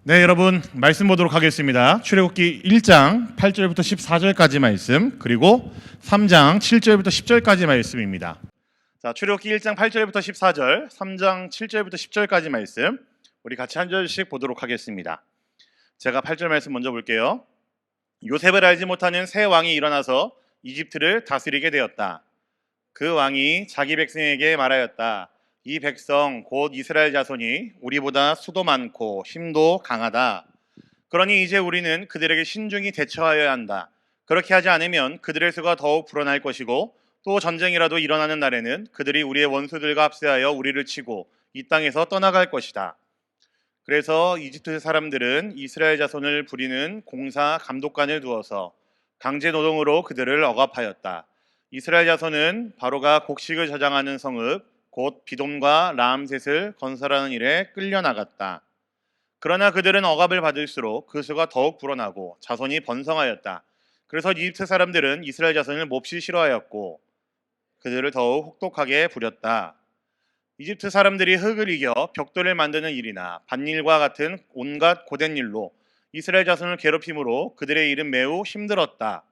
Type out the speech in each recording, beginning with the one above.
네, 여러분 말씀 보도록 하겠습니다. 출애굽기 1장 8절부터 14절까지 말씀, 그리고 3장 7절부터 10절까지 말씀입니다. 자, 출애굽기 1장 8절부터 14절, 3장 7절부터 10절까지 말씀, 우리 같이 한 절씩 보도록 하겠습니다. 제가 8절 말씀 먼저 볼게요. 요셉을 알지 못하는 새 왕이 일어나서 이집트를 다스리게 되었다. 그 왕이 자기 백성에게 말하였다. 이 백성 곧 이스라엘 자손이 우리보다 수도 많고 힘도 강하다. 그러니 이제 우리는 그들에게 신중히 대처하여야 한다. 그렇게 하지 않으면 그들의 수가 더욱 불어날 것이고 또 전쟁이라도 일어나는 날에는 그들이 우리의 원수들과 합세하여 우리를 치고 이 땅에서 떠나갈 것이다. 그래서 이집트 사람들은 이스라엘 자손을 부리는 공사 감독관을 두어서 강제 노동으로 그들을 억압하였다. 이스라엘 자손은 바로가 곡식을 저장하는 성읍 곧 비돔과 라암셋을 건설하는 일에 끌려나갔다. 그러나 그들은 억압을 받을수록 그 수가 더욱 불어나고 자손이 번성하였다. 그래서 이집트 사람들은 이스라엘 자손을 몹시 싫어하였고 그들을 더욱 혹독하게 부렸다. 이집트 사람들이 흙을 이겨 벽돌을 만드는 일이나 밭일과 같은 온갖 고된 일로 이스라엘 자손을 괴롭힘으로 그들의 일은 매우 힘들었다.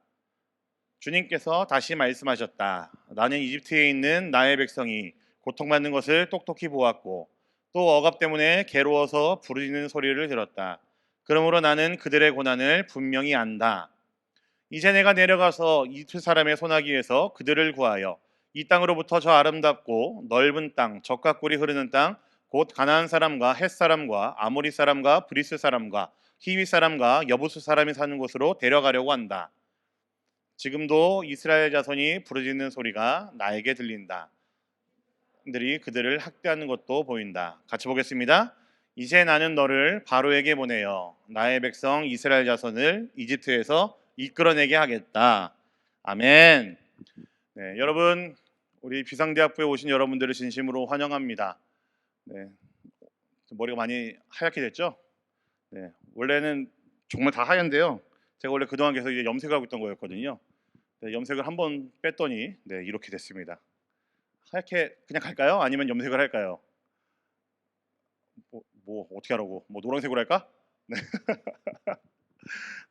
주님께서 다시 말씀하셨다. 나는 이집트에 있는 나의 백성이 고통받는 것을 똑똑히 보았고 또 억압 때문에 괴로워서 부르짖는 소리를 들었다. 그러므로 나는 그들의 고난을 분명히 안다. 이제 내가 내려가서 이집트 사람의 손아귀에서 그들을 구하여 이 땅으로부터 저 아름답고 넓은 땅, 젖과 꿀이 흐르는 땅, 곧 가나안 사람과 헷 사람과 아모리 사람과 브리스 사람과 히위 사람과 여부수 사람이 사는 곳으로 데려가려고 한다. 지금도 이스라엘 자손이 부르짖는 소리가 나에게 들린다. 들이 그들을 학대하는 것도 보인다. 같이 보겠습니다. 이제 나는 너를 바로에게 보내어 나의 백성 이스라엘 자손을 이집트에서 이끌어내게 하겠다. 아멘. 네, 여러분 우리 비상대학부에 오신 여러분들을 진심으로 환영합니다. 네, 머리가 많이 하얗게 됐죠? 네, 원래는 정말 다 하얀데요. 제가 원래 그동안 계속 이제 염색을 하고 있던 거였거든요. 네, 염색을 한번 뺐더니 네, 이렇게 됐습니다. 하얗게 그냥 갈까요? 아니면 염색을 할까요? 뭐 어떻게 하라고? 뭐 노란색으로 할까? 네,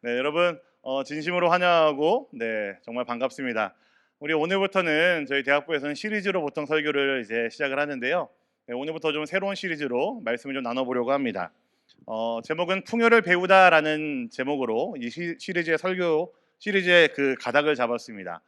네 여러분 진심으로 환영하고 네 정말 반갑습니다. 우리 오늘부터는 저희 대학부에서는 시리즈로 보통 설교를 이제 시작을 하는데요. 네, 오늘부터 좀 새로운 시리즈로 말씀을 좀 나눠보려고 합니다. 제목은 풍요를 배우다라는 제목으로 이 시리즈의 설교 시리즈의 그 가닥을 잡았습니다.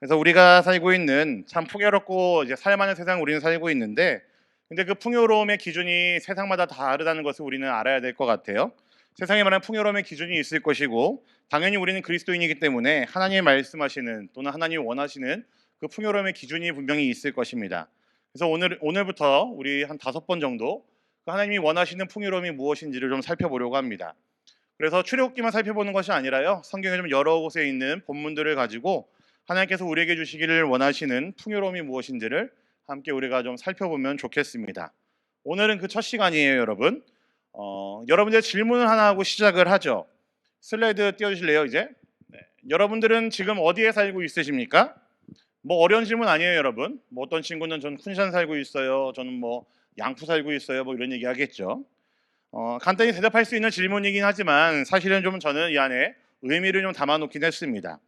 그래서 우리가 살고 있는 참 풍요롭고 이제 살만한 세상 우리는 살고 있는데, 근데 그 풍요로움의 기준이 세상마다 다르다는 것을 우리는 알아야 될 것 같아요. 세상에 말하는 풍요로움의 기준이 있을 것이고, 당연히 우리는 그리스도인이기 때문에 하나님이 말씀하시는 또는 하나님이 원하시는 그 풍요로움의 기준이 분명히 있을 것입니다. 그래서 오늘부터 우리 한 5번 정도 그 하나님이 원하시는 풍요로움이 무엇인지를 좀 살펴보려고 합니다. 그래서 출애굽기만 살펴보는 것이 아니라요, 성경에 좀 여러 곳에 있는 본문들을 가지고 하나님께서 우리에게 주시기를 원하시는 풍요로움이 무엇인지를 함께 우리가 좀 살펴보면 좋겠습니다. 오늘은 그 첫 시간이에요, 여러분. 여러분들 질문을 하나 하고 시작을 하죠. 슬라이드 띄워주실래요, 이제? 네. 여러분들은 지금 어디에 살고 있으십니까? 뭐 어려운 질문 아니에요, 여러분. 뭐 어떤 친구는 전 쿤산 살고 있어요. 저는 뭐 양푸 살고 있어요. 뭐 이런 얘기 하겠죠. 간단히 대답할 수 있는 질문이긴 하지만 사실은 좀 저는 이 안에 의미를 좀 담아놓긴 했습니다.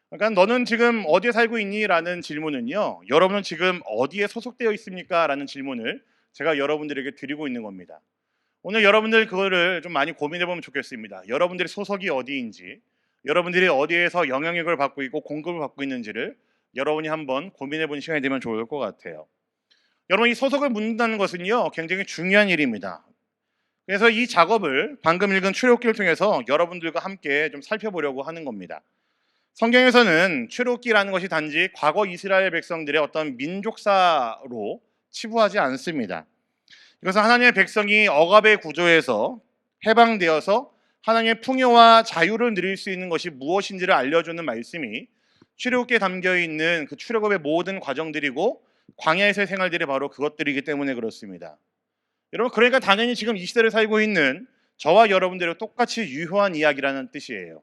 그러니까 너는 지금 어디에 살고 있니? 라는 질문은요, 여러분은 지금 어디에 소속되어 있습니까? 라는 질문을 제가 여러분들에게 드리고 있는 겁니다. 오늘 여러분들 그거를 좀 많이 고민해 보면 좋겠습니다. 여러분들의 소속이 어디인지, 여러분들이 어디에서 영향력을 받고 있고 공급을 받고 있는지를 여러분이 한번 고민해 보는 시간이 되면 좋을 것 같아요. 여러분, 이 소속을 묻는다는 것은요, 굉장히 중요한 일입니다. 그래서 이 작업을 방금 읽은 출애굽기를 통해서 여러분들과 함께 좀 살펴보려고 하는 겁니다. 성경에서는 출애굽기라는 것이 단지 과거 이스라엘 백성들의 어떤 민족사로 치부하지 않습니다. 이것은 하나님의 백성이 억압의 구조에서 해방되어서 하나님의 풍요와 자유를 누릴 수 있는 것이 무엇인지를 알려주는 말씀이 출애굽기에 담겨 있는 그 출애굽의 모든 과정들이고 광야에서의 생활들이 바로 그것들이기 때문에 그렇습니다. 여러분, 그러니까 당연히 지금 이 시대를 살고 있는 저와 여러분들과 똑같이 유효한 이야기라는 뜻이에요.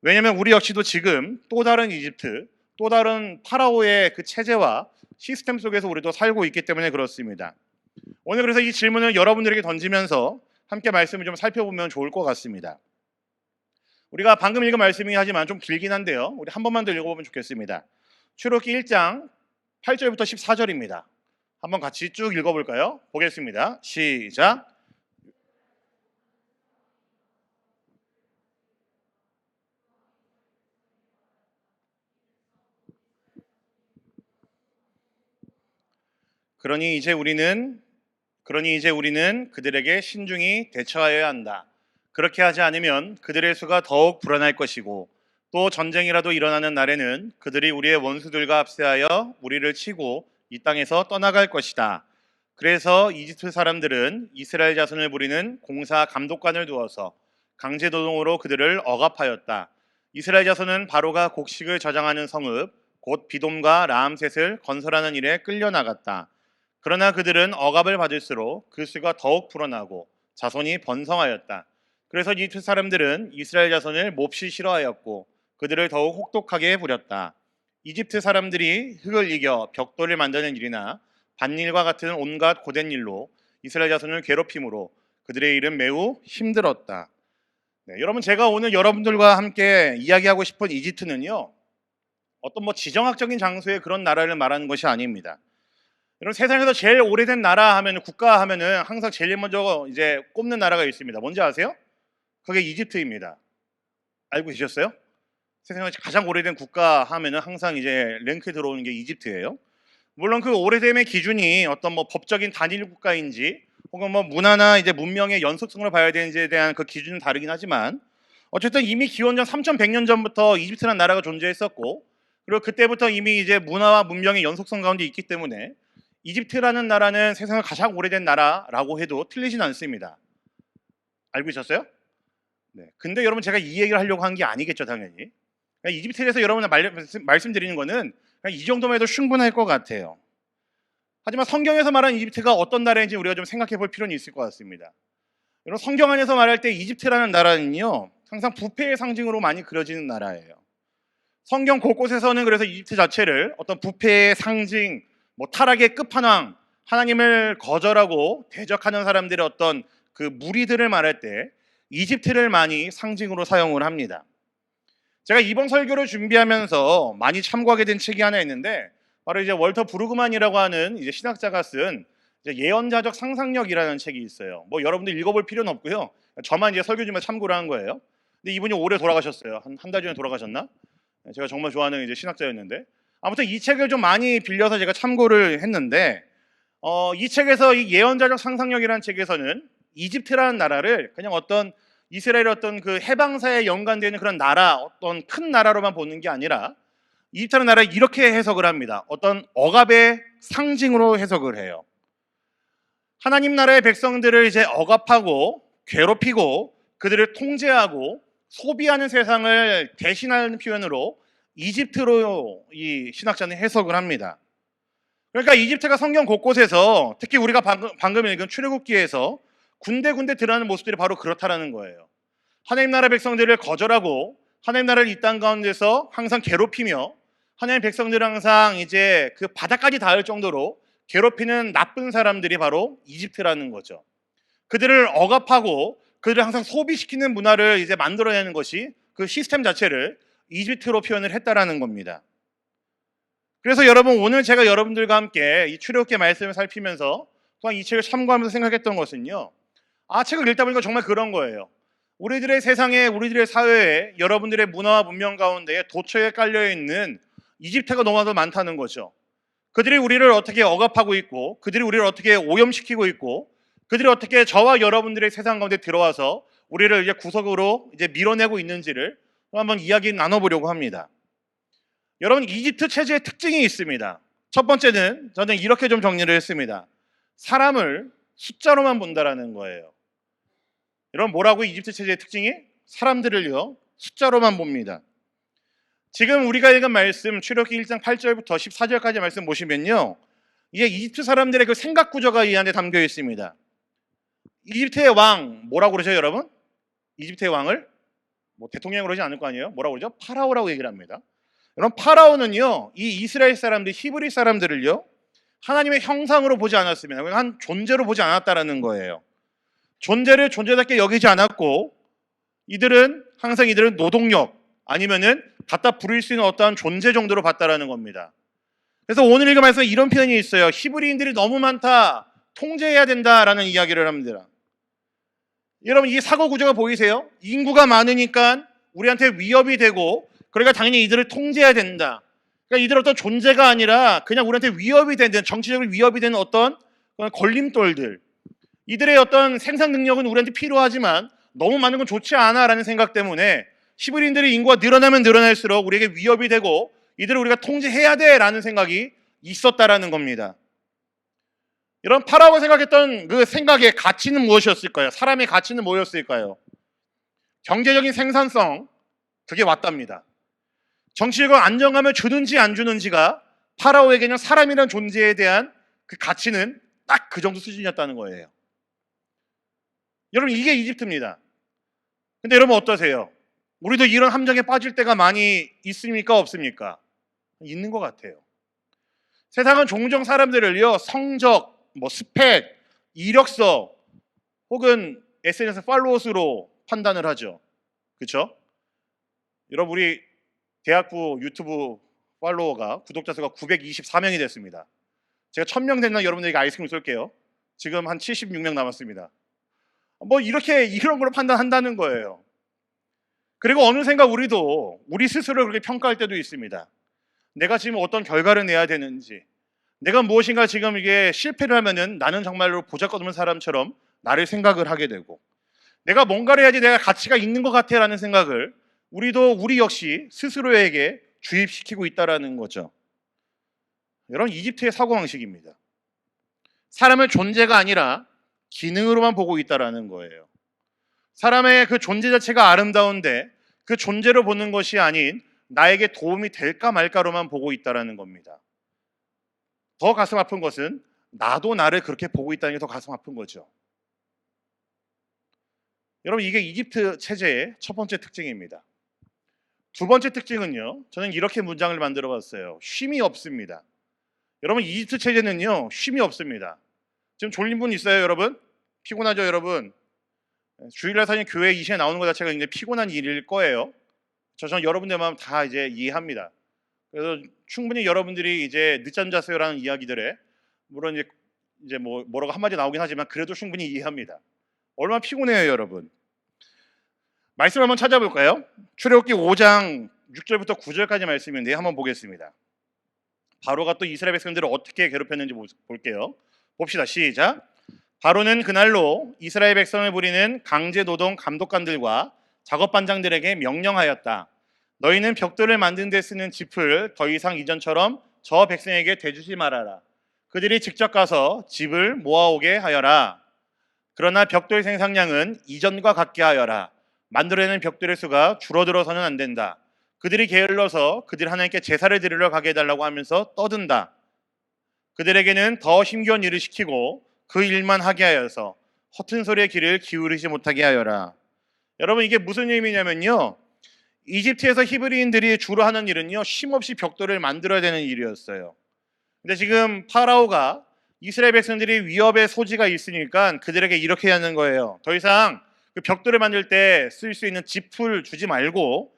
왜냐하면 우리 역시도 지금 또 다른 이집트, 또 다른 파라오의 그 체제와 시스템 속에서 우리도 살고 있기 때문에 그렇습니다. 오늘 그래서 이 질문을 여러분들에게 던지면서 함께 말씀을 좀 살펴보면 좋을 것 같습니다. 우리가 방금 읽은 말씀이긴 하지만 좀 길긴 한데요. 우리 한 번만 더 읽어보면 좋겠습니다. 출애굽기 1장 8절부터 14절입니다. 한번 같이 쭉 읽어볼까요? 보겠습니다. 시작. 그러니 이제 우리는 그들에게 신중히 대처하여야 한다. 그렇게 하지 않으면 그들의 수가 더욱 불어날 것이고 또 전쟁이라도 일어나는 날에는 그들이 우리의 원수들과 합세하여 우리를 치고 이 땅에서 떠나갈 것이다. 그래서 이집트 사람들은 이스라엘 자손을 부리는 공사 감독관을 두어서 강제노동으로 그들을 억압하였다. 이스라엘 자손은 바로가 곡식을 저장하는 성읍 곧 비돔과 라암셋을 건설하는 일에 끌려나갔다. 그러나 그들은 억압을 받을수록 그 수가 더욱 불어나고 자손이 번성하였다. 그래서 이집트 사람들은 이스라엘 자손을 몹시 싫어하였고 그들을 더욱 혹독하게 부렸다. 이집트 사람들이 흙을 이겨 벽돌을 만드는 일이나 밭일과 같은 온갖 고된 일로 이스라엘 자손을 괴롭힘으로 그들의 일은 매우 힘들었다. 네, 여러분, 제가 오늘 여러분들과 함께 이야기하고 싶은 이집트는요, 어떤 지정학적인 장소의 그런 나라를 말하는 것이 아닙니다. 여러분, 세상에서 제일 오래된 나라 하면, 국가 하면은 항상 제일 먼저 이제 꼽는 나라가 있습니다. 뭔지 아세요? 그게 이집트입니다. 알고 계셨어요? 세상에서 가장 오래된 국가 하면은 항상 이제 랭크에 들어오는 게 이집트예요. 물론 그 오래됨의 기준이 어떤 법적인 단일 국가인지 혹은 문화나 이제 문명의 연속성을 봐야 되는지에 대한 그 기준은 다르긴 하지만 어쨌든 이미 기원전 3100년 전부터 이집트라는 나라가 존재했었고 그리고 그때부터 이미 이제 문화와 문명의 연속성 가운데 있기 때문에 이집트라는 나라는 세상에서 가장 오래된 나라라고 해도 틀리진 않습니다. 알고 있었어요? 네. 근데 여러분, 제가 이 얘기를 하려고 한 게 아니겠죠, 당연히. 이집트에 대해서 여러분들 말씀드리는 거는 이 정도만 해도 충분할 것 같아요. 하지만 성경에서 말하는 이집트가 어떤 나라인지 우리가 좀 생각해 볼 필요는 있을 것 같습니다. 여러분, 성경 안에서 말할 때 이집트라는 나라는요, 항상 부패의 상징으로 많이 그려지는 나라예요. 성경 곳곳에서는 그래서 이집트 자체를 어떤 부패의 상징, 타락의 끝판왕, 하나님을 거절하고 대적하는 사람들의 어떤 그 무리들을 말할 때 이집트를 많이 상징으로 사용을 합니다. 제가 이번 설교를 준비하면서 많이 참고하게 된 책이 하나 있는데 바로 이제 월터 브루그만이라고 하는 이제 신학자가 쓴 이제 예언자적 상상력이라는 책이 있어요. 여러분들 읽어볼 필요는 없고요. 저만 이제 설교 중에 참고를 한 거예요. 근데 이분이 올해 돌아가셨어요. 한 달 전에 돌아가셨나? 제가 정말 좋아하는 이제 신학자였는데 아무튼 이 책을 좀 많이 빌려서 제가 참고를 했는데 이 책에서 이 예언자적 상상력이라는 책에서는 이집트라는 나라를 그냥 어떤 이스라엘의 어떤 그 해방사에 연관되는 그런 나라, 어떤 큰 나라로만 보는 게 아니라 이집트라는 나라를 이렇게 해석을 합니다. 어떤 억압의 상징으로 해석을 해요. 하나님 나라의 백성들을 이제 억압하고 괴롭히고 그들을 통제하고 소비하는 세상을 대신하는 표현으로 이집트로 이 신학자는 해석을 합니다. 그러니까 이집트가 성경 곳곳에서 특히 우리가 방금 읽은 출애굽기에서 군데군데 드러나는 모습들이 바로 그렇다라는 거예요. 하나님 나라 백성들을 거절하고 하나님 나라를 이 땅 가운데서 항상 괴롭히며 하나님 백성들을 항상 이제 그 바닥까지 닿을 정도로 괴롭히는 나쁜 사람들이 바로 이집트라는 거죠. 그들을 억압하고 그들을 항상 소비시키는 문화를 이제 만들어내는 것이 그 시스템 자체를 이집트로 표현을 했다라는 겁니다. 그래서 여러분, 오늘 제가 여러분들과 함께 이 출애굽기 말씀을 살피면서 또한 이 책을 참고하면서 생각했던 것은요, 책을 읽다 보니까 정말 그런 거예요. 우리들의 세상에, 우리들의 사회에, 여러분들의 문화와 문명 가운데 도처에 깔려있는 이집트가 너무나도 많다는 거죠. 그들이 우리를 어떻게 억압하고 있고 그들이 우리를 어떻게 오염시키고 있고 그들이 어떻게 저와 여러분들의 세상 가운데 들어와서 우리를 이제 구석으로 이제 밀어내고 있는지를 한번 이야기 나눠보려고 합니다. 여러분, 이집트 체제의 특징이 있습니다. 첫 번째는 저는 이렇게 좀 정리를 했습니다. 사람을 숫자로만 본다라는 거예요. 여러분, 뭐라고 이집트 체제의 특징이? 사람들을요, 숫자로만 봅니다. 지금 우리가 읽은 말씀 출애굽기 1장 8절부터 14절까지 말씀 보시면요, 이게 이집트 사람들의 그 생각 구조가 이 안에 담겨 있습니다. 이집트의 왕 뭐라고 그러죠, 여러분? 이집트의 왕을 대통령이라고 그러지 않을 거 아니에요? 뭐라고 그러죠? 파라오라고 얘기를 합니다. 여러분, 파라오는요, 이 이스라엘 사람들, 히브리 사람들을요, 하나님의 형상으로 보지 않았습니다. 한 존재로 보지 않았다라는 거예요. 존재를 존재답게 여기지 않았고 이들은 항상 노동력 아니면은 갖다 부릴 수 있는 어떠한 존재 정도로 봤다라는 겁니다. 그래서 오늘 읽은 말씀에 이런 표현이 있어요. 히브리인들이 너무 많다, 통제해야 된다라는 이야기를 합니다. 여러분, 이 사고 구조가 보이세요? 인구가 많으니까 우리한테 위협이 되고, 그러니까 당연히 이들을 통제해야 된다. 그러니까 이들 어떤 존재가 아니라 그냥 우리한테 위협이 되는, 정치적으로 위협이 되는 어떤 걸림돌들. 이들의 어떤 생산 능력은 우리한테 필요하지만 너무 많은 건 좋지 않아라는 생각 때문에 히브리인들의 인구가 늘어나면 늘어날수록 우리에게 위협이 되고 이들을 우리가 통제해야 돼라는 생각이 있었다라는 겁니다. 이런 파라오가 생각했던 그 생각의 가치는 무엇이었을까요? 사람의 가치는 뭐였을까요? 경제적인 생산성, 그게 왔답니다. 정치적 안정감을 주는지 안 주는지가 파라오에게는 사람이라는 존재에 대한 그 가치는 딱 그 정도 수준이었다는 거예요. 여러분, 이게 이집트입니다. 근데 여러분 어떠세요? 우리도 이런 함정에 빠질 때가 많이 있습니까? 없습니까? 있는 것 같아요. 세상은 종종 사람들을요, 성적, 스펙, 이력서 혹은 SNS 팔로워스로 판단을 하죠. 그렇죠? 여러분, 우리 대학부 유튜브 팔로워가, 구독자 수가 924명이 됐습니다. 제가 1000명 되면 여러분들에게 아이스크림 쏠게요. 지금 한 76명 남았습니다. 이런 걸로 판단한다는 거예요. 그리고 어느샌가 우리도 우리 스스로를 그렇게 평가할 때도 있습니다. 내가 지금 어떤 결과를 내야 되는지, 내가 무엇인가 지금 이게 실패를 하면은 나는 정말로 보잘것없는 사람처럼 나를 생각을 하게 되고, 내가 뭔가를 해야지 내가 가치가 있는 것 같아라는 생각을 우리 역시 스스로에게 주입시키고 있다라는 거죠. 여러분, 이집트의 사고방식입니다. 사람을 존재가 아니라 기능으로만 보고 있다라는 거예요. 사람의 그 존재 자체가 아름다운데 그 존재로 보는 것이 아닌 나에게 도움이 될까 말까로만 보고 있다라는 겁니다. 더 가슴 아픈 것은 나도 나를 그렇게 보고 있다는 게 더 가슴 아픈 거죠. 여러분, 이게 이집트 체제의 첫 번째 특징입니다. 두 번째 특징은요, 저는 이렇게 문장을 만들어 봤어요. 쉼이 없습니다. 여러분, 이집트 체제는요, 쉼이 없습니다. 지금 졸린 분 있어요, 여러분? 피곤하죠, 여러분? 주일날 사실 교회 이 시간에 나오는 것 자체가 굉장히 피곤한 일일 거예요. 저는 여러분들 마음 다 이제 이해합니다. 그래서 충분히 여러분들이 이제 늦잠 자세요라는 이야기들에 물론 이제 뭐라고 한마디 나오긴 하지만 그래도 충분히 이해합니다. 얼마나 피곤해요, 여러분. 말씀을 한번 찾아볼까요? 출애굽기 5장 6절부터 9절까지 말씀인데 한번 보겠습니다. 바로가 또 이스라엘 백성들을 어떻게 괴롭혔는지 볼게요. 봅시다. 시작. 바로는 그날로 이스라엘 백성을 부리는 강제 노동 감독관들과 작업반장들에게 명령하였다. 너희는 벽돌을 만드는 데 쓰는 짚을 더 이상 이전처럼 저 백성에게 대주지 말아라. 그들이 직접 가서 짚을 모아오게 하여라. 그러나 벽돌 생산량은 이전과 같게 하여라. 만들어내는 벽돌의 수가 줄어들어서는 안 된다. 그들이 게을러서 그들 하나님께 제사를 드리러 가게 해달라고 하면서 떠든다. 그들에게는 더 힘겨운 일을 시키고 그 일만 하게 하여서 허튼 소리의 귀를 기울이지 못하게 하여라. 여러분, 이게 무슨 의미냐면요, 이집트에서 히브리인들이 주로 하는 일은요, 쉼없이 벽돌을 만들어야 되는 일이었어요. 근데 지금 파라오가 이스라엘 백성들이 위협의 소지가 있으니까 그들에게 이렇게 하는 거예요. 더 이상 그 벽돌을 만들 때 쓸 수 있는 짚을 주지 말고,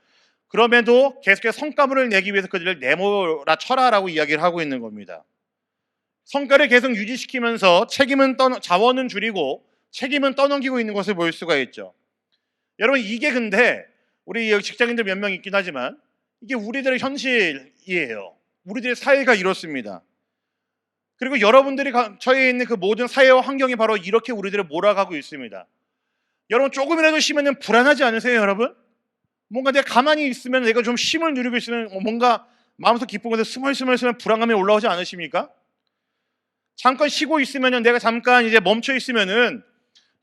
그럼에도 계속해서 성과물을 내기 위해서 그들을 내몰아 쳐라라고 이야기를 하고 있는 겁니다. 성과를 계속 유지시키면서 자원은 줄이고 책임은 떠넘기고 있는 것을 볼 수가 있죠. 여러분, 이게 근데 우리 여기 직장인들 몇 명 있긴 하지만 이게 우리들의 현실이에요. 우리들의 사회가 이렇습니다. 그리고 여러분들이 처해 있는 그 모든 사회와 환경이 바로 이렇게 우리들을 몰아가고 있습니다. 여러분, 조금이라도 쉬면 불안하지 않으세요, 여러분? 뭔가 내가 가만히 있으면, 내가 좀 쉼을 누리고 있으면 뭔가 마음속 기쁜 것에 스멀스멀 불안감이 올라오지 않으십니까? 잠깐 쉬고 있으면, 내가 잠깐 이제 멈춰 있으면은,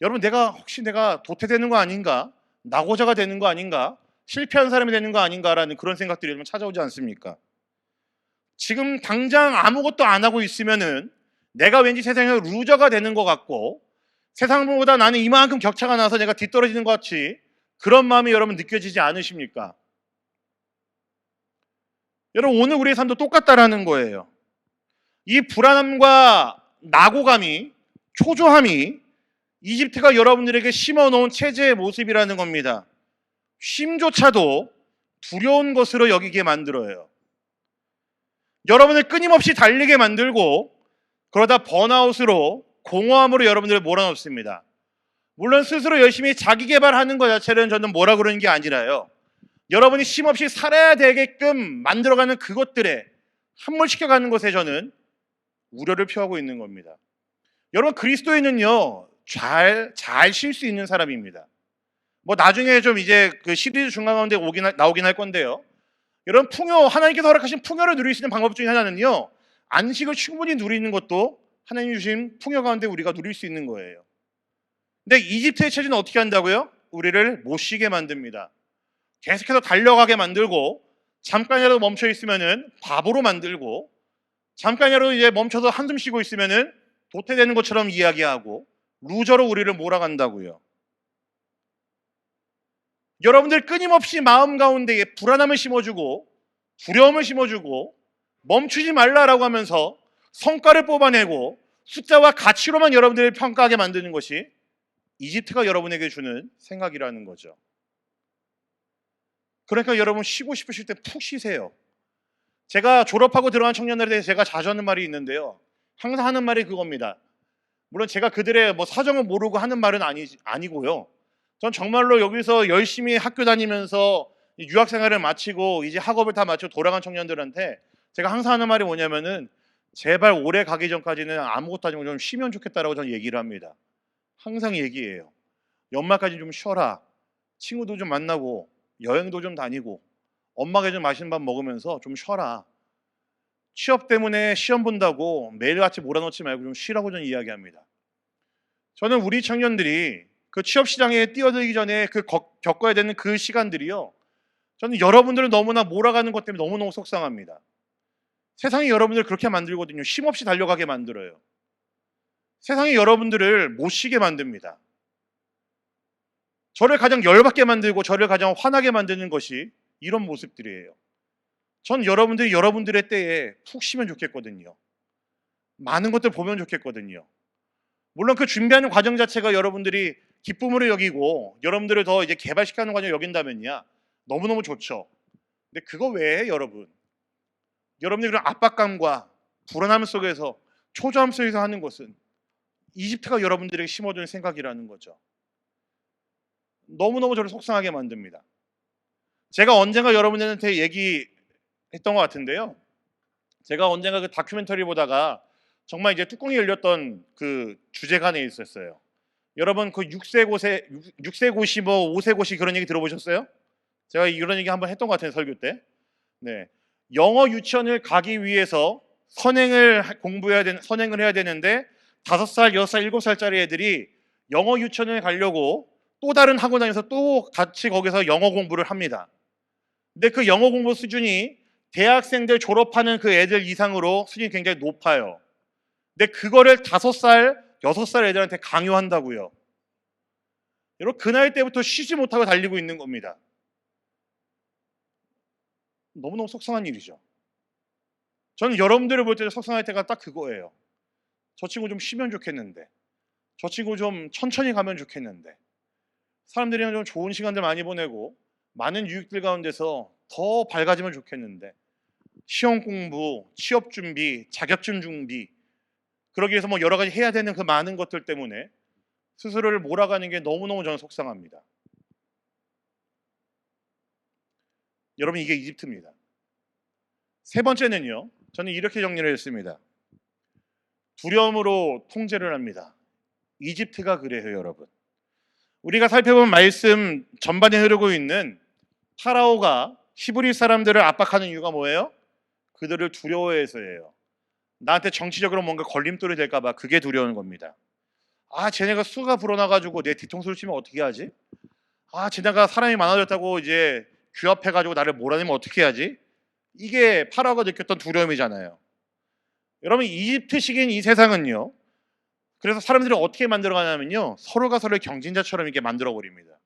여러분, 혹시 내가 도태되는 거 아닌가? 낙오자가 되는 거 아닌가? 실패한 사람이 되는 거 아닌가라는 그런 생각들이 여러분 찾아오지 않습니까? 지금 당장 아무것도 안 하고 있으면은 내가 왠지 세상에 루저가 되는 것 같고, 세상보다 나는 이만큼 격차가 나서 내가 뒤떨어지는 것 같이 그런 마음이 여러분 느껴지지 않으십니까? 여러분, 오늘 우리의 삶도 똑같다라는 거예요. 이 불안함과 낙오감이, 초조함이 이집트가 여러분들에게 심어놓은 체제의 모습이라는 겁니다. 쉼조차도 두려운 것으로 여기게 만들어요. 여러분을 끊임없이 달리게 만들고 그러다 번아웃으로 공허함으로 여러분들을 몰아넣습니다. 물론 스스로 열심히 자기 개발하는 것 자체는 저는 뭐라 그러는 게 아니라요. 여러분이 쉼없이 살아야 되게끔 만들어가는 그것들에 함몰시켜가는 것에 저는 우려를 표하고 있는 겁니다. 여러분 그리스도인은요 잘 쉴 수 있는 사람입니다. 뭐 나중에 좀 이제 그 시리즈 중간 가운데 나오긴 할 건데요. 여러분 풍요, 하나님께서 허락하신 풍요를 누릴 수 있는 방법 중에 하나는요 안식을 충분히 누리는 것도 하나님 주신 풍요 가운데 우리가 누릴 수 있는 거예요. 근데 이집트의 체제는 어떻게 한다고요? 우리를 못 쉬게 만듭니다. 계속해서 달려가게 만들고 잠깐이라도 멈춰 있으면은 바보로 만들고 잠깐이라도 이제 멈춰서 한숨 쉬고 있으면은 도태되는 것처럼 이야기하고 루저로 우리를 몰아간다고요. 여러분들 끊임없이 마음 가운데에 불안함을 심어주고 두려움을 심어주고 멈추지 말라라고 하면서 성과를 뽑아내고 숫자와 가치로만 여러분들을 평가하게 만드는 것이 이집트가 여러분에게 주는 생각이라는 거죠. 그러니까 여러분 쉬고 싶으실 때 푹 쉬세요. 제가 졸업하고 들어간 청년들에 대해 제가 자주 하는 말이 있는데요. 항상 하는 말이 그겁니다. 물론 제가 그들의 뭐 사정을 모르고 하는 말은 아니고요. 전 정말로 여기서 열심히 학교 다니면서 유학 생활을 마치고 이제 학업을 다 마치고 돌아간 청년들한테 제가 항상 하는 말이 뭐냐면은 제발 올해 가기 전까지는 아무것도 아니고 좀 쉬면 좋겠다라고 저는 얘기를 합니다. 항상 얘기해요. 연말까지 좀 쉬어라. 친구도 좀 만나고 여행도 좀 다니고 엄마가 좀 맛있는 밥 먹으면서 좀 쉬어라. 취업 때문에 시험 본다고 매일같이 몰아넣지 말고 좀 쉬라고 저는 이야기합니다. 저는 우리 청년들이 그 취업 시장에 뛰어들기 전에 겪어야 되는 그 시간들이요. 저는 여러분들을 너무나 몰아가는 것 때문에 너무너무 속상합니다. 세상이 여러분들을 그렇게 만들거든요. 쉼없이 달려가게 만들어요. 세상이 여러분들을 못 쉬게 만듭니다. 저를 가장 열받게 만들고 저를 가장 화나게 만드는 것이 이런 모습들이에요. 전 여러분들이 여러분들의 때에 푹 쉬면 좋겠거든요. 많은 것들 보면 좋겠거든요. 물론 그 준비하는 과정 자체가 여러분들이 기쁨으로 여기고 여러분들을 더 이제 개발시키는 과정을 여긴다면야 너무너무 좋죠. 근데 그거 외에 여러분들이 그런 압박감과 불안함 속에서 초조함 속에서 하는 것은 이집트가 여러분들에게 심어준 생각이라는 거죠. 너무너무 저를 속상하게 만듭니다. 제가 언젠가 여러분들한테 얘기했던 것 같은데요. 제가 언젠가 그 다큐멘터리 보다가 정말 이제 뚜껑이 열렸던 그 주제관에 있었어요. 여러분 그 6세 고시 뭐 5세 고시 그런 얘기 들어보셨어요? 제가 이런 얘기 한번 했던 것 같아요 설교 때. 네, 영어 유치원을 가기 위해서 선행을 해야 되는데 5살, 6살, 7살짜리 애들이 영어 유치원을 가려고 또 다른 학원 다니면서 또 같이 거기서 영어 공부를 합니다. 근데 그 영어 공부 수준이 대학생들 졸업하는 그 애들 이상으로 수준이 굉장히 높아요. 근데 그거를 5살, 6살 애들한테 강요한다고요. 여러분 그 나이 때부터 쉬지 못하고 달리고 있는 겁니다. 너무너무 속상한 일이죠. 저는 여러분들을 볼 때 속상할 때가 딱 그거예요. 저 친구 좀 쉬면 좋겠는데, 저 친구 좀 천천히 가면 좋겠는데, 사람들이랑 좀 좋은 시간들 많이 보내고 많은 유익들 가운데서 더 밝아지면 좋겠는데 시험 공부, 취업 준비, 자격증 준비 그러기 위해서 뭐 여러 가지 해야 되는 그 많은 것들 때문에 스스로를 몰아가는 게 너무너무 저는 속상합니다. 여러분 이게 이집트입니다. 세 번째는요. 저는 이렇게 정리를 했습니다. 두려움으로 통제를 합니다. 이집트가 그래요 여러분. 우리가 살펴본 말씀 전반에 흐르고 있는 파라오가 히브리 사람들을 압박하는 이유가 뭐예요? 그들을 두려워해서예요. 나한테 정치적으로 뭔가 걸림돌이 될까 봐 그게 두려운 겁니다. 아 쟤네가 수가 불어나가지고 내 뒤통수를 치면 어떻게 하지? 아 쟤네가 사람이 많아졌다고 이제 규합해가지고 나를 몰아내면 어떻게 하지? 이게 파라오가 느꼈던 두려움이잖아요. 여러분 이집트식인 이 세상은요. 그래서 사람들이 어떻게 만들어가냐면요. 서로가 서로를 경쟁자처럼 이렇게 만들어버립니다.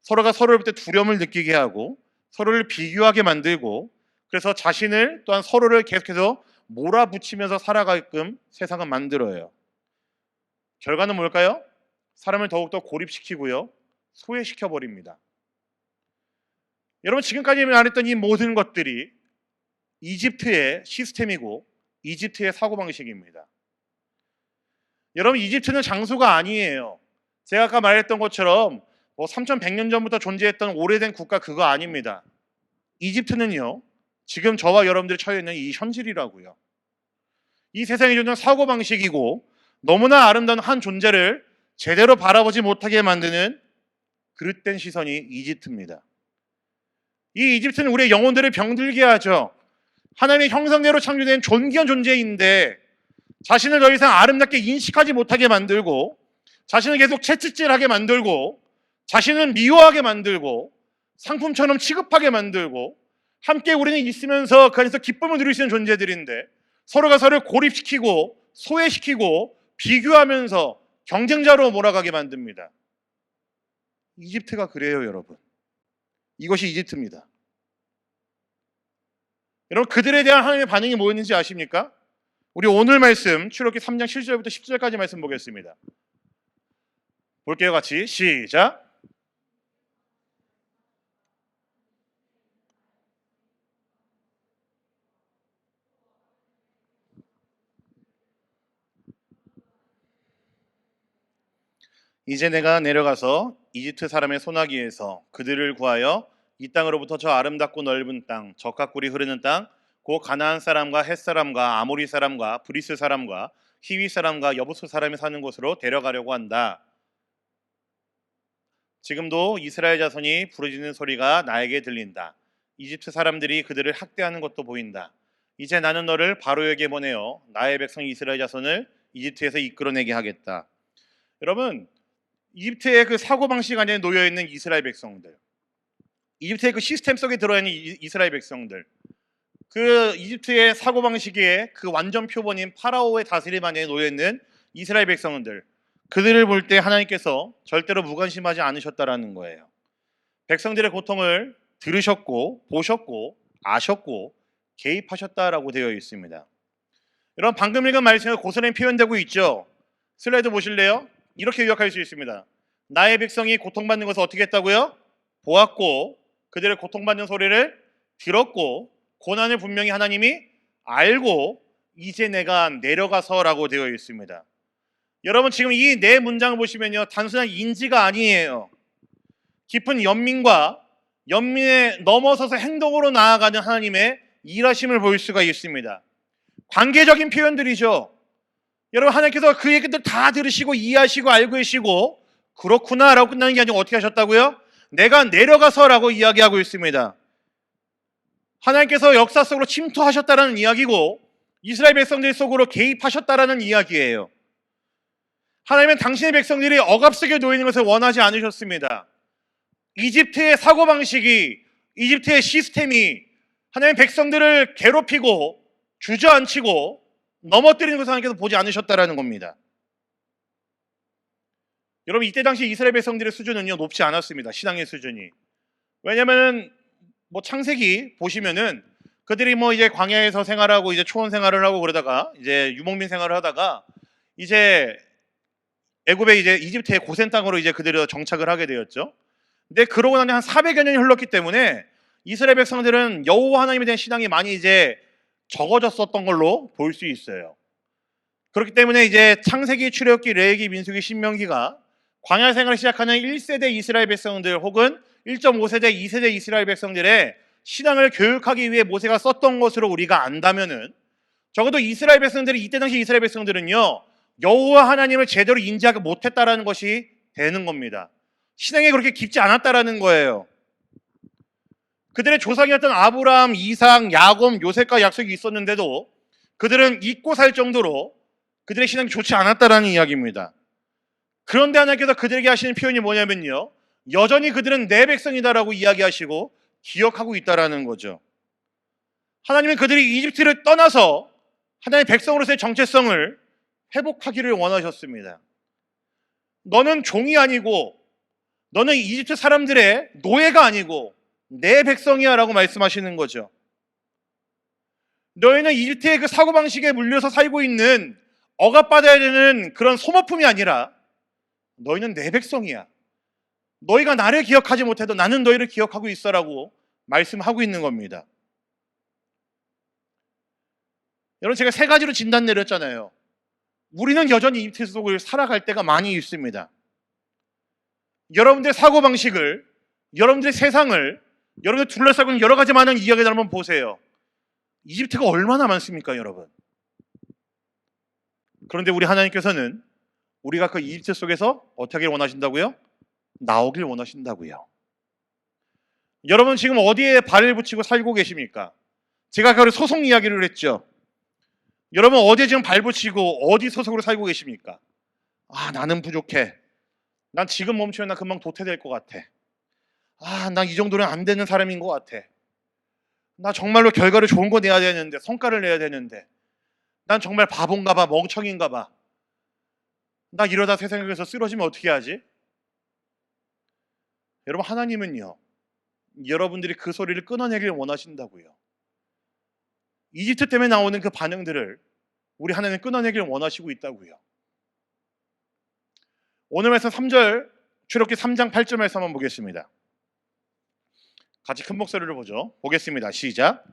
서로가 서로를 볼 때 두려움을 느끼게 하고 서로를 비교하게 만들고 그래서 자신을 또한 서로를 계속해서 몰아붙이면서 살아가게끔 세상은 만들어요. 결과는 뭘까요? 사람을 더욱더 고립시키고요, 소외시켜 버립니다. 여러분, 지금까지 말했던 이 모든 것들이 이집트의 시스템이고 이집트의 사고방식입니다. 여러분, 이집트는 장소가 아니에요. 제가 아까 말했던 것처럼 3100년 전부터 존재했던 오래된 국가, 그거 아닙니다. 이집트는요, 지금 저와 여러분들이 처해 있는 이 현실이라고요. 이 세상에 존재하는 사고방식이고 너무나 아름다운 한 존재를 제대로 바라보지 못하게 만드는 그릇된 시선이 이집트입니다. 이 이집트는 우리의 영혼들을 병들게 하죠. 하나님의 형상대로 창조된 존귀한 존재인데 자신을 더 이상 아름답게 인식하지 못하게 만들고, 자신을 계속 채찍질하게 만들고, 자신을 미워하게 만들고, 상품처럼 취급하게 만들고, 함께 우리는 있으면서 그 안에서 기쁨을 누릴 수 있는 존재들인데 서로가 서로를 고립시키고 소외시키고 비교하면서 경쟁자로 몰아가게 만듭니다. 이집트가 그래요, 여러분. 이것이 이집트입니다. 여러분, 그들에 대한 하나님의 반응이 뭐였는지 아십니까? 우리 오늘 말씀 출애굽기 3장 7절부터 10절까지 말씀 보겠습니다. 볼게요, 같이. 시작. 이제 내가 내려가서 이집트 사람의 손아귀에서 그들을 구하여 이 땅으로부터 저 아름답고 넓은 땅, 젖과 꿀이 흐르는 땅, 곧 가나안 사람과 헷 사람과 아모리 사람과 브리스 사람과 히위 사람과 여부스 사람이 사는 곳으로 데려가려고 한다. 지금도 이스라엘 자손이 부르짖는 소리가 나에게 들린다. 이집트 사람들이 그들을 학대하는 것도 보인다. 이제 나는 너를 바로에게 보내어 나의 백성 이스라엘 자손을 이집트에서 이끌어내게 하겠다. 여러분, 이집트의 그 사고방식 안에 놓여있는 이스라엘 백성들, 이집트의 그 시스템 속에 들어있는 이스라엘 백성들, 그 이집트의 사고방식의 그 완전 표본인 파라오의 다스림 안에 놓여있는 이스라엘 백성들, 그들을 볼 때 하나님께서 절대로 무관심하지 않으셨다라는 거예요. 백성들의 고통을 들으셨고 보셨고 아셨고 개입하셨다라고 되어 있습니다. 여러분, 방금 읽은 말씀에 고스란히 표현되고 있죠. 슬라이드 보실래요? 이렇게 요약할 수 있습니다. 나의 백성이 고통받는 것을 어떻게 했다고요? 보았고 그들의 고통받는 소리를 들었고 고난을 분명히 하나님이 알고 이제 내가 내려가서라고 되어 있습니다. 여러분, 지금 이 네 문장을 보시면요, 단순한 인지가 아니에요. 깊은 연민과 연민에 넘어서서 행동으로 나아가는 하나님의 일하심을 볼 수가 있습니다. 관계적인 표현들이죠. 여러분, 하나님께서 그 얘기들 다 들으시고 이해하시고 알고 계시고 그렇구나 라고 끝나는 게 아니고 어떻게 하셨다고요? 내가 내려가서라고 이야기하고 있습니다. 하나님께서 역사 속으로 침투하셨다라는 이야기고 이스라엘 백성들 속으로 개입하셨다라는 이야기예요. 하나님은 당신의 백성들이 억압 속에 놓이는 것을 원하지 않으셨습니다. 이집트의 사고방식이, 이집트의 시스템이 하나님의 백성들을 괴롭히고 주저앉히고 넘어뜨리는 것을 하나님께서 보지 않으셨다라는 겁니다. 여러분, 이때 당시 이스라엘 백성들의 수준은요, 높지 않았습니다. 신앙의 수준이. 왜냐하면 창세기 보시면은 그들이 이제 광야에서 생활하고 이제 초원 생활을 하고 그러다가 이제 유목민 생활을 하다가 이제 애굽의 이제 이집트의 고센 땅으로 이제 그들이 정착을 하게 되었죠. 근데 그러고 나니 한 400여 년이 흘렀기 때문에 이스라엘 백성들은 여호와 하나님에 대한 신앙이 많이 이제 적어졌었던 걸로 볼 수 있어요. 그렇기 때문에 이제 창세기, 출애굽기, 레위기, 민수기, 신명기가 광야 생활을 시작하는 1세대 이스라엘 백성들 혹은 1.5세대, 2세대 이스라엘 백성들의 신앙을 교육하기 위해 모세가 썼던 것으로 우리가 안다면은 적어도 이스라엘 백성들이, 이때 당시 이스라엘 백성들은요, 여호와 하나님을 제대로 인지하지 못했다라는 것이 되는 겁니다. 신앙이 그렇게 깊지 않았다라는 거예요. 그들의 조상이었던 아브라함, 이삭, 야곱, 요셉과 약속이 있었는데도 그들은 잊고 살 정도로 그들의 신앙이 좋지 않았다라는 이야기입니다. 그런데 하나님께서 그들에게 하시는 표현이 뭐냐면요, 여전히 그들은 내 백성이다라고 이야기하시고 기억하고 있다라는 거죠. 하나님은 그들이 이집트를 떠나서 하나님의 백성으로서의 정체성을 회복하기를 원하셨습니다. 너는 종이 아니고 너는 이집트 사람들의 노예가 아니고 내 백성이야 라고 말씀하시는 거죠. 너희는 이집트의 그 사고방식에 물려서 살고 있는 억압받아야 되는 그런 소모품이 아니라 너희는 내 백성이야. 너희가 나를 기억하지 못해도 나는 너희를 기억하고 있어라고 말씀하고 있는 겁니다. 여러분, 제가 세 가지로 진단 내렸잖아요. 우리는 여전히 이집트 속을 살아갈 때가 많이 있습니다. 여러분들의 사고방식을, 여러분들의 세상을, 여러분들 둘러싸고 있는 여러 가지 많은 이야기들 한번 보세요. 이집트가 얼마나 많습니까, 여러분? 그런데 우리 하나님께서는 우리가 그 이집트 속에서 어떻게 하길 원하신다고요? 나오길 원하신다고요. 여러분 지금 어디에 발을 붙이고 살고 계십니까? 제가 아까 소속 이야기를 했죠. 여러분 어디에 지금 발 붙이고 어디 소속으로 살고 계십니까? 나는 부족해. 난 지금 멈추면 나 금방 도태될 것 같아. 난 이 정도는 안 되는 사람인 것 같아. 나 정말로 결과를 좋은 거 내야 되는데, 성과를 내야 되는데, 난 정말 바본가 봐, 멍청인가 봐. 나 이러다 세상에서 쓰러지면 어떻게 하지? 여러분, 하나님은요, 여러분들이 그 소리를 끊어내길 원하신다고요. 이집트 때문에 나오는 그 반응들을 우리 하나님 끊어내길 원하시고 있다고요. 오늘 말씀 3절, 출애굽기 3장 8절 말씀 한번 보겠습니다. 같이 큰 목소리로 보겠습니다. 시작.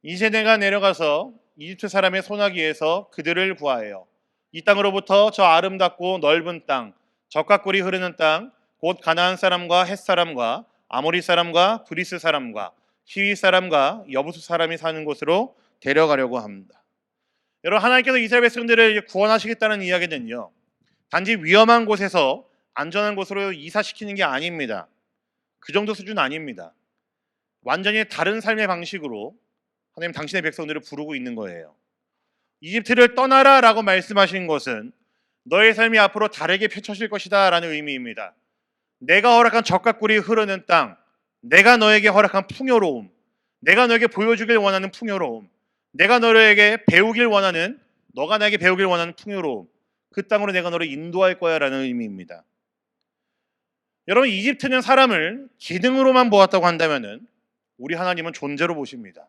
이제 내가 내려가서 이집트 사람의 손아귀에서 그들을 구하여 이 땅으로부터 저 아름답고 넓은 땅, 젖과 꿀이 흐르는 땅, 곧 가나안 사람과 헷 사람과 아모리 사람과 브리스 사람과 히위 사람과 여부수 사람이 사는 곳으로 데려가려고 합니다. 여러분, 하나님께서 이스라엘 백성들을 구원하시겠다는 이야기는요, 단지 위험한 곳에서 안전한 곳으로 이사시키는 게 아닙니다. 그 정도 수준 아닙니다. 완전히 다른 삶의 방식으로 하나님 당신의 백성들을 부르고 있는 거예요. 이집트를 떠나라 라고 말씀하신 것은 너의 삶이 앞으로 다르게 펼쳐질 것이다 라는 의미입니다. 내가 허락한 젖과 꿀이 흐르는 땅, 내가 너에게 허락한 풍요로움, 내가 너에게 보여주길 원하는 풍요로움, 내가 너에게 배우길 원하는, 너가 나에게 배우길 원하는 풍요로움, 그 땅으로 내가 너를 인도할 거야 라는 의미입니다. 여러분, 이집트는 사람을 기능으로만 보았다고 한다면 우리 하나님은 존재로 보십니다.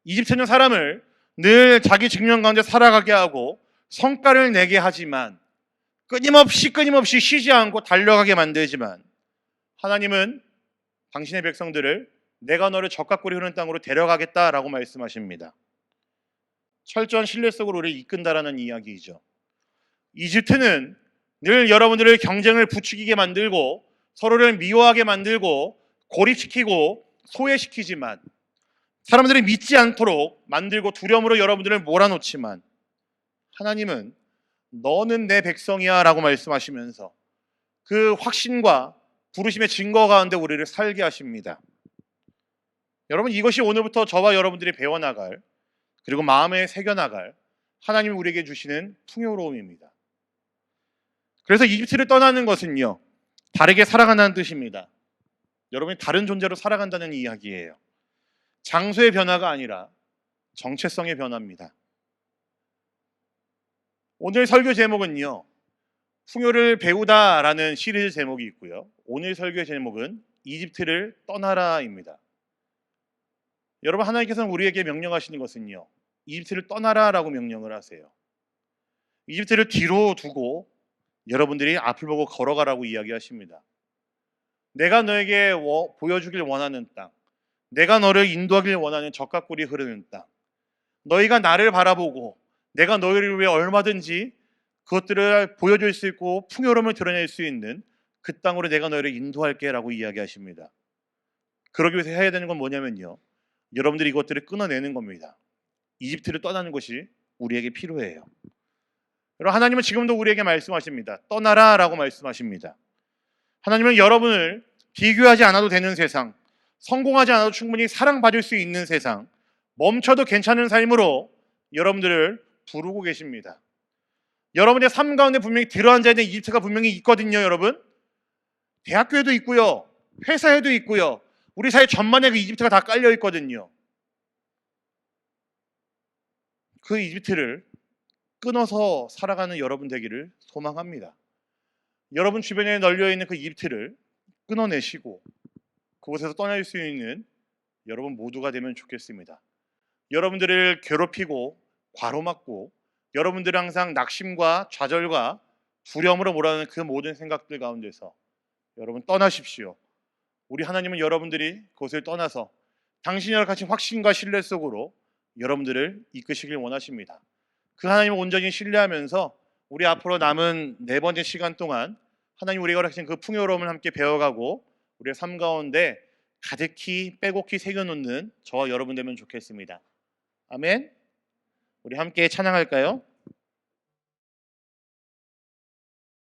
이집트는 사람을 늘 자기 직면 가운데 살아가게 하고 성과를 내게 하지만 끊임없이 쉬지 않고 달려가게 만들지만, 하나님은 당신의 백성들을 내가 너를 젖과 꿀이 흐르는 땅으로 데려가겠다라고 말씀하십니다. 철저한 신뢰 속으로 우리를 이끈다라는 이야기이죠. 이집트는 늘 여러분들을 경쟁을 부추기게 만들고 서로를 미워하게 만들고 고립시키고 소외시키지만, 사람들이 믿지 않도록 만들고 두려움으로 여러분들을 몰아놓지만, 하나님은 너는 내 백성이야 라고 말씀하시면서 그 확신과 부르심의 증거 가운데 우리를 살게 하십니다. 여러분, 이것이 오늘부터 저와 여러분들이 배워나갈, 그리고 마음에 새겨나갈 하나님이 우리에게 주시는 풍요로움입니다. 그래서 이집트를 떠나는 것은요, 다르게 살아간다는 뜻입니다. 여러분이 다른 존재로 살아간다는 이야기예요. 장소의 변화가 아니라 정체성의 변화입니다. 오늘 설교 제목은요, 풍요를 배우다라는 시리즈 제목이 있고요. 오늘 설교의 제목은 이집트를 떠나라입니다. 여러분, 하나님께서는 우리에게 명령하시는 것은요, 이집트를 떠나라라고 명령을 하세요. 이집트를 뒤로 두고 여러분들이 앞을 보고 걸어가라고 이야기하십니다. 내가 너에게 보여주길 원하는 땅, 내가 너를 인도하길 원하는 젖과 꿀이 흐르는 땅, 너희가 나를 바라보고 내가 너희를 위해 얼마든지 그것들을 보여줄 수 있고 풍요로움을 드러낼 수 있는 그 땅으로 내가 너희를 인도할게 라고 이야기하십니다. 그러기 위해서 해야 되는 건 뭐냐면요, 여러분들이 이것들을 끊어내는 겁니다. 이집트를 떠나는 것이 우리에게 필요해요. 여러분, 하나님은 지금도 우리에게 말씀하십니다. 떠나라 라고 말씀하십니다. 하나님은 여러분을 비교하지 않아도 되는 세상, 성공하지 않아도 충분히 사랑받을 수 있는 세상, 멈춰도 괜찮은 삶으로 여러분들을 부르고 계십니다. 여러분의 삶 가운데 분명히 들어앉아 있는 이집트가 분명히 있거든요. 여러분, 대학교에도 있고요, 회사에도 있고요, 우리 사회 전반에 그 이집트가 다 깔려 있거든요. 그 이집트를 끊어서 살아가는 여러분 되기를 소망합니다. 여러분 주변에 널려 있는 그 이집트를 끊어내시고 그곳에서 떠날 수 있는 여러분 모두가 되면 좋겠습니다. 여러분들을 괴롭히고 과로막고 여러분들을 항상 낙심과 좌절과 두려움으로 몰아오는 그 모든 생각들 가운데서 여러분 떠나십시오. 우리 하나님은 여러분들이 그것을 떠나서 당신이랑 같이 확신과 신뢰 속으로 여러분들을 이끄시길 원하십니다. 그 하나님을 온전히 신뢰하면서 우리 앞으로 남은 네 번째 시간 동안 하나님 우리가 허락하신 그 풍요로움을 함께 배워가고 우리의 삶 가운데 가득히 빼곡히 새겨놓는 저와 여러분 되면 좋겠습니다. 아멘. 우리 함께 찬양할까요?